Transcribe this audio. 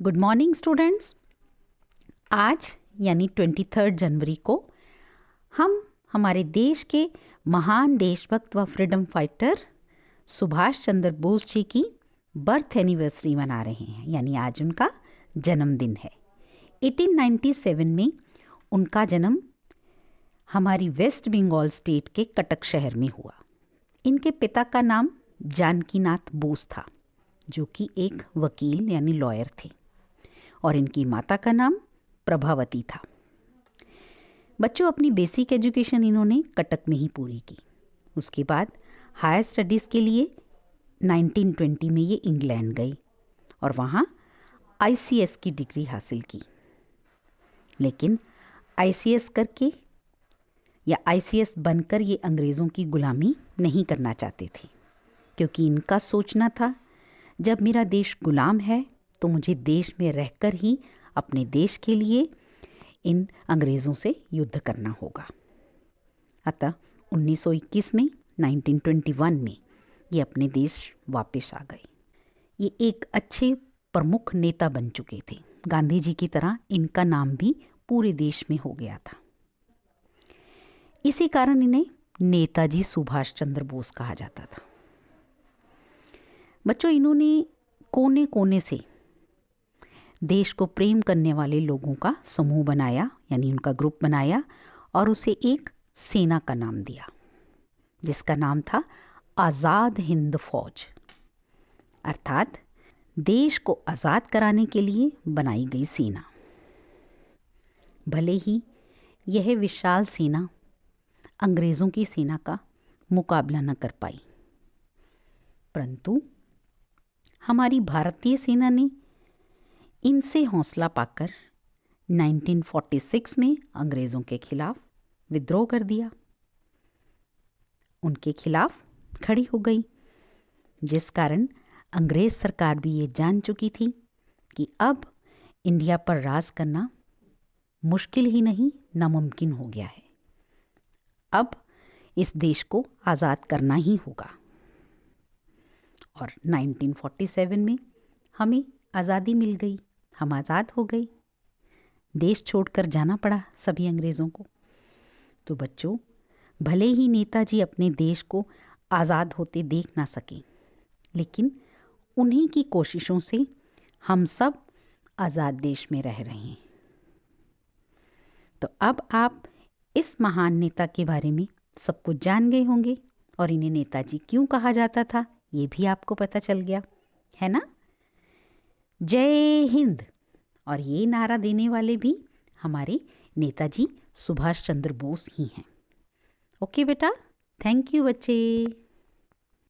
Good morning students. आज यानी 23 जनवरी को हम हमारे देश के महान देशभक्त व फ्रीडम फाइटर सुभाष चंद्र बोस जी की बर्थ एनिवर्सरी मना रहे हैं, यानी आज उनका जन्मदिन है। 1897 में उनका जन्म हमारी वेस्ट बंगाल स्टेट के कटक शहर में हुआ। इनके पिता का नाम जानकीनाथ बोस था, जो कि एक वकील यानी लॉयर थे, और इनकी माता का नाम प्रभावती था। बच्चों, अपनी बेसिक एजुकेशन इन्होंने कटक में ही पूरी की। उसके बाद हायर स्टडीज़ के लिए 1920 में ये इंग्लैंड गई और वहाँ ICS की डिग्री हासिल की। लेकिन ICS करके या ICS बनकर ये अंग्रेज़ों की गुलामी नहीं करना चाहते थे, क्योंकि इनका सोचना था जब मेरा देश गुलाम है तो मुझे देश में रहकर ही अपने देश के लिए इन अंग्रेज़ों से युद्ध करना होगा। अतः 1921 में 1921 में ये अपने देश वापस आ गए। ये एक अच्छे प्रमुख नेता बन चुके थे। गांधी जी की तरह इनका नाम भी पूरे देश में हो गया था। इसी कारण इन्हें नेताजी सुभाष चंद्र बोस कहा जाता था। बच्चों, इन्होंने कोने कोने से देश को प्रेम करने वाले लोगों का समूह बनाया, यानी उनका ग्रुप बनाया, और उसे एक सेना का नाम दिया, जिसका नाम था आज़ाद हिंद फौज, अर्थात देश को आज़ाद कराने के लिए बनाई गई सेना। भले ही यह विशाल सेना अंग्रेज़ों की सेना का मुकाबला न कर पाई, परंतु हमारी भारतीय सेना ने इनसे हौसला पाकर 1946 में अंग्रेज़ों के खिलाफ विद्रोह कर दिया, उनके खिलाफ खड़ी हो गई, जिस कारण अंग्रेज़ सरकार भी ये जान चुकी थी कि अब इंडिया पर राज करना मुश्किल ही नहीं, नामुमकिन हो गया है। अब इस देश को आज़ाद करना ही होगा। और 1947 में हमें आज़ादी मिल गई, हम आज़ाद हो गए। देश छोड़कर जाना पड़ा सभी अंग्रेज़ों को। तो बच्चों, भले ही नेताजी अपने देश को आज़ाद होते देख ना सके, लेकिन उन्हीं की कोशिशों से हम सब आज़ाद देश में रह रहे हैं। तो अब आप इस महान नेता के बारे में सब कुछ जान गए होंगे, और इन्हें नेताजी क्यों कहा जाता था ये भी आपको पता चल गया है ना। जय हिंद। और ये नारा देने वाले भी हमारे नेताजी सुभाष चंद्र बोस ही हैं। ओके बेटा, थैंक यू बच्चे।